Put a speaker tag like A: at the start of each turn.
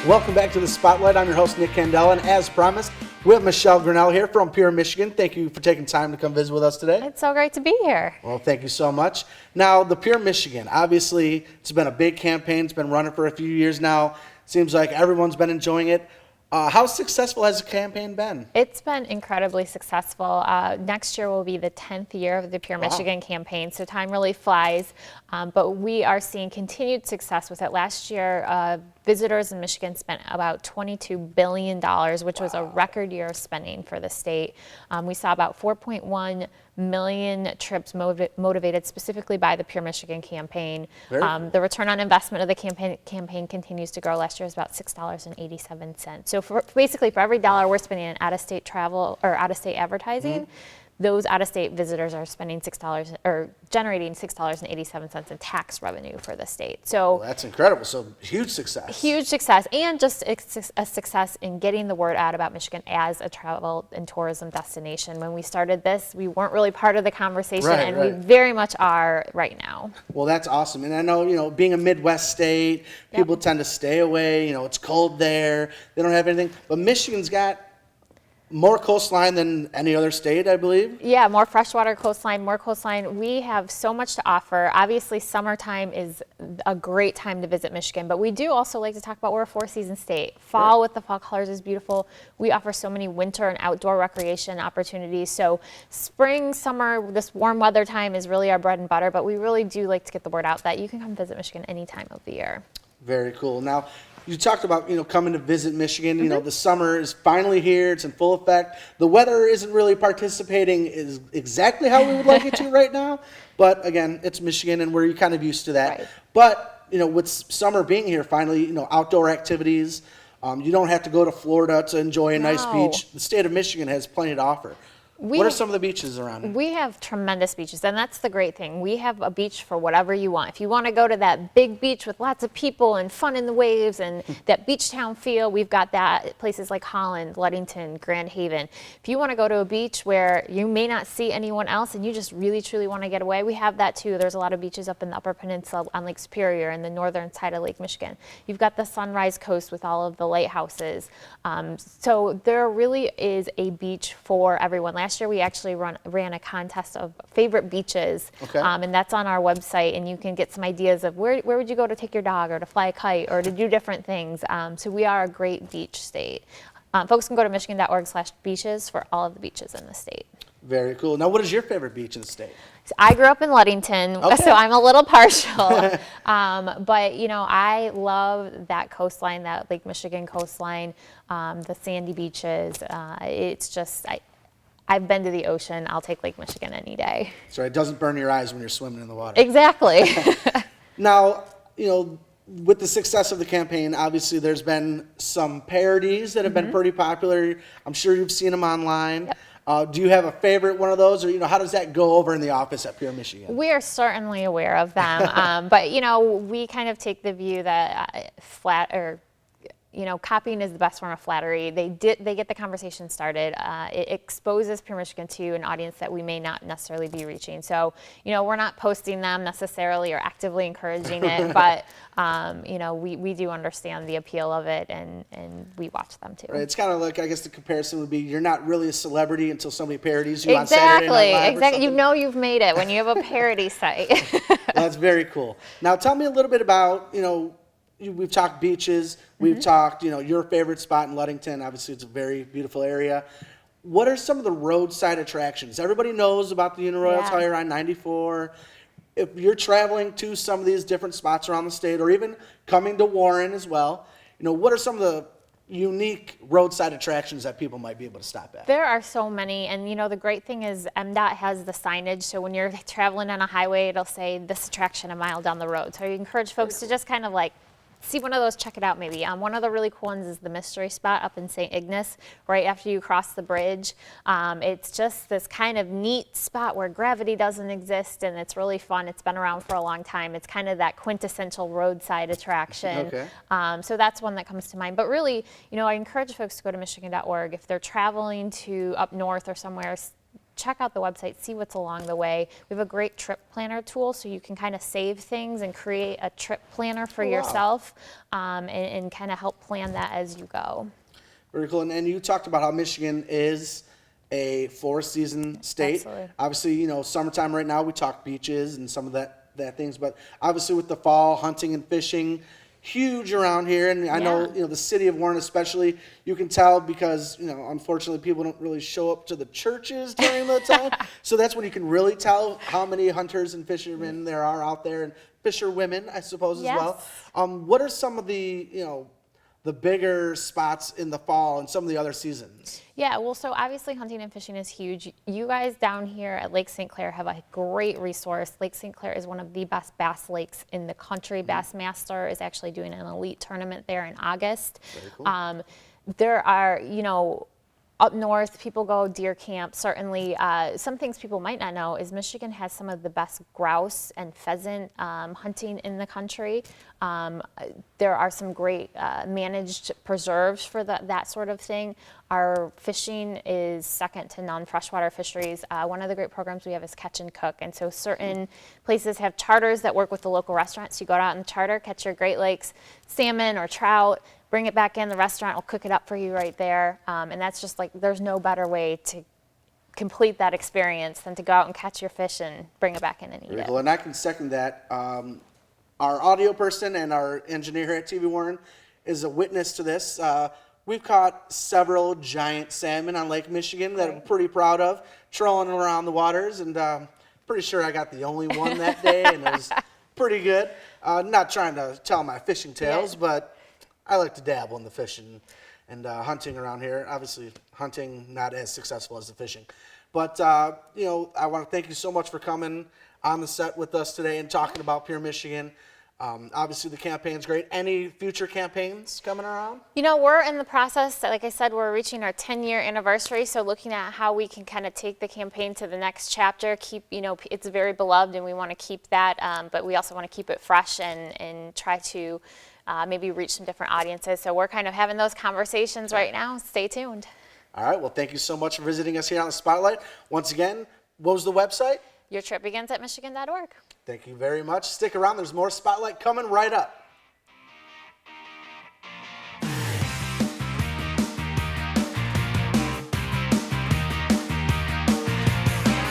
A: Welcome back to the Spotlight. I'm your host, Nick Candela, and as promised, we have Michelle Grinnell here from Pierre, Michigan. Thank you for taking time to come visit with us today.
B: It's so great to be here.
A: Well, thank you so much. Now, the Pierre, Michigan, obviously, it's been a big campaign. It's been running for a few years now. Seems like everyone's been enjoying it. How successful has the campaign been?
B: It's been incredibly successful. Next year will be the 10th year of the Pure Michigan campaign, so time really flies. But we are seeing continued success with it. Last year, visitors in Michigan spent about $22 billion, which was a record year of spending for the state. We saw about 4.1 million trips motivated specifically by the Pure Michigan campaign. The return on investment of the campaign continues to grow. Last year was about $6.87. So basically for every dollar we're spending in out-of-state travel or out-of-state advertising, those out-of-state visitors are spending $6 or generating $6.87 in tax revenue for the state. So
A: well, that's incredible. So huge success.
B: Huge success, and just a success in getting the word out about Michigan as a travel and tourism destination. When we started this, we weren't really part of the conversation, and we very much are right now.
A: Well, that's awesome. And I know, being a Midwest state, people tend to stay away. It's cold there. They don't have anything. But Michigan's got more coastline than any other state, I believe.
B: Yeah, more freshwater coastline, more coastline. We have so much to offer. Obviously, summertime is a great time to visit Michigan, but we do also like to talk about we're a four-season state. Fall with the fall colors is beautiful. We offer so many winter and outdoor recreation opportunities. So spring, summer, this warm weather time is really our bread and butter, but we really do like to get the word out that you can come visit Michigan any time of the year.
A: Very cool. Now, you talked about, coming to visit Michigan. The summer is finally here. It's in full effect. The weather isn't really participating is exactly how we would like it to right now. But again, it's Michigan, and we're kind of used to that.
B: Right.
A: But, with summer being here finally, outdoor activities. You don't have to go to Florida to enjoy a nice beach. The state of Michigan has plenty to offer. What are some of the beaches around here?
B: We have tremendous beaches, and that's the great thing. We have a beach for whatever you want. If you want to go to that big beach with lots of people and fun in the waves and that beach town feel, we've got that at places like Holland, Ludington, Grand Haven. If you want to go to a beach where you may not see anyone else and you just really, truly want to get away, we have that too. There's a lot of beaches up in the Upper Peninsula on Lake Superior and the northern side of Lake Michigan. You've got the Sunrise Coast with all of the lighthouses. So there really is a beach for everyone. Last year we actually ran a contest of favorite beaches, and that's on our website, and you can get some ideas of where would you go to take your dog or to fly a kite or to do different things. So we are a great beach state. Folks can go to michigan.org/beaches for all of the beaches in the state.
A: Very cool. Now, what is your favorite beach in the state?
B: So I grew up in Ludington, so I'm a little partial. But, I love that coastline, that Lake Michigan coastline, the sandy beaches. It's just, I've been to the ocean. I'll take Lake Michigan any day.
A: So it doesn't burn your eyes when you're swimming in the water.
B: Exactly.
A: Now, with the success of the campaign, obviously there's been some parodies that have been pretty popular. I'm sure you've seen them online. Yep. Do you have a favorite one of those, or how does that go over in the office at Pierre, Michigan?
B: We are certainly aware of them, but we kind of take the view that copying is the best form of flattery. They get the conversation started. It exposes Pure Michigan to an audience that we may not necessarily be reaching. So, we're not posting them necessarily or actively encouraging it, but, we do understand the appeal of it, and we watch them too.
A: Right. It's kind of like, I guess the comparison would be, you're not really a celebrity until somebody parodies you on Saturday Night Live.
B: Exactly. You've made it when you have a parody site.
A: That's very cool. Now, tell me a little bit about, we've talked beaches, we've talked, your favorite spot in Ludington. Obviously, it's a very beautiful area. What are some of the roadside attractions? Everybody knows about the Uniroyal Tire on 94. If you're traveling to some of these different spots around the state, or even coming to Warren as well, what are some of the unique roadside attractions that people might be able to stop at?
B: There are so many, and the great thing is MDOT has the signage, so when you're traveling on a highway, it'll say this attraction a mile down the road. So I encourage folks to just kind of see one of those, check it out maybe. One of the really cool ones is the Mystery Spot up in St. Ignace, right after you cross the bridge. It's just this kind of neat spot where gravity doesn't exist, and it's really fun. It's been around for a long time. It's kind of that quintessential roadside attraction.
A: Okay.
B: So that's one that comes to mind. But really, I encourage folks to go to michigan.org. If they're traveling to up north or somewhere, check out the website, see what's along the way. We have a great trip planner tool, so you can kind of save things and create a trip planner for
A: wow.
B: yourself, and kind of help plan that as you go.
A: Very cool. And you talked about how Michigan is a four-season state.
B: Absolutely.
A: Obviously, summertime right now, we talk beaches and some of that things. But obviously with the fall, hunting and fishing, huge around here. And I know,
B: Yeah.
A: the city of Warren especially, you can tell because, unfortunately people don't really show up to the churches during the time. So that's when you can really tell how many hunters and fishermen there are out there, and fisherwomen, I suppose, as well. What are some of the bigger spots in the fall and some of the other seasons?
B: Yeah, well, so obviously hunting and fishing is huge. You guys down here at Lake St. Clair have a great resource. Lake St. Clair is one of the best bass lakes in the country. Bassmaster is actually doing an elite tournament there in August.
A: Very cool.
B: There are, up north, people go deer camp. Certainly, some things people might not know is Michigan has some of the best grouse and pheasant hunting in the country. There are some great managed preserves for that sort of thing. Our fishing is second to none, freshwater fisheries. One of the great programs we have is Catch and Cook. And so certain places have charters that work with the local restaurants. You go out in the charter, catch your Great Lakes salmon or trout, bring it back in, the restaurant will cook it up for you right there. And that's just like, there's no better way to complete that experience than to go out and catch your fish and bring it back in and eat
A: Very
B: it.
A: cool. And I can second that. Our audio person and our engineer here at TV Warren is a witness to this. We've caught several giant salmon on Lake Michigan that I'm pretty proud of, trolling around the waters, and pretty sure I got the only one that day, and it was pretty good. Not trying to tell my fishing tales, but I like to dabble in the fishing and hunting around here. Obviously, hunting not as successful as the fishing. But, I want to thank you so much for coming on the set with us today and talking about Pure Michigan. Obviously, the campaign's great. Any future campaigns coming around?
B: We're in the process. Like I said, we're reaching our 10-year anniversary, so looking at how we can kind of take the campaign to the next chapter. Keep, it's very beloved, and we want to keep that, but we also want to keep it fresh and try to maybe reach some different audiences. So we're kind of having those conversations right now. Stay tuned.
A: All right. Well, thank you so much for visiting us here on the Spotlight. Once again, what was the website?
B: Your trip begins at michigan.org.
A: Thank you very much. Stick around. There's more Spotlight coming right up.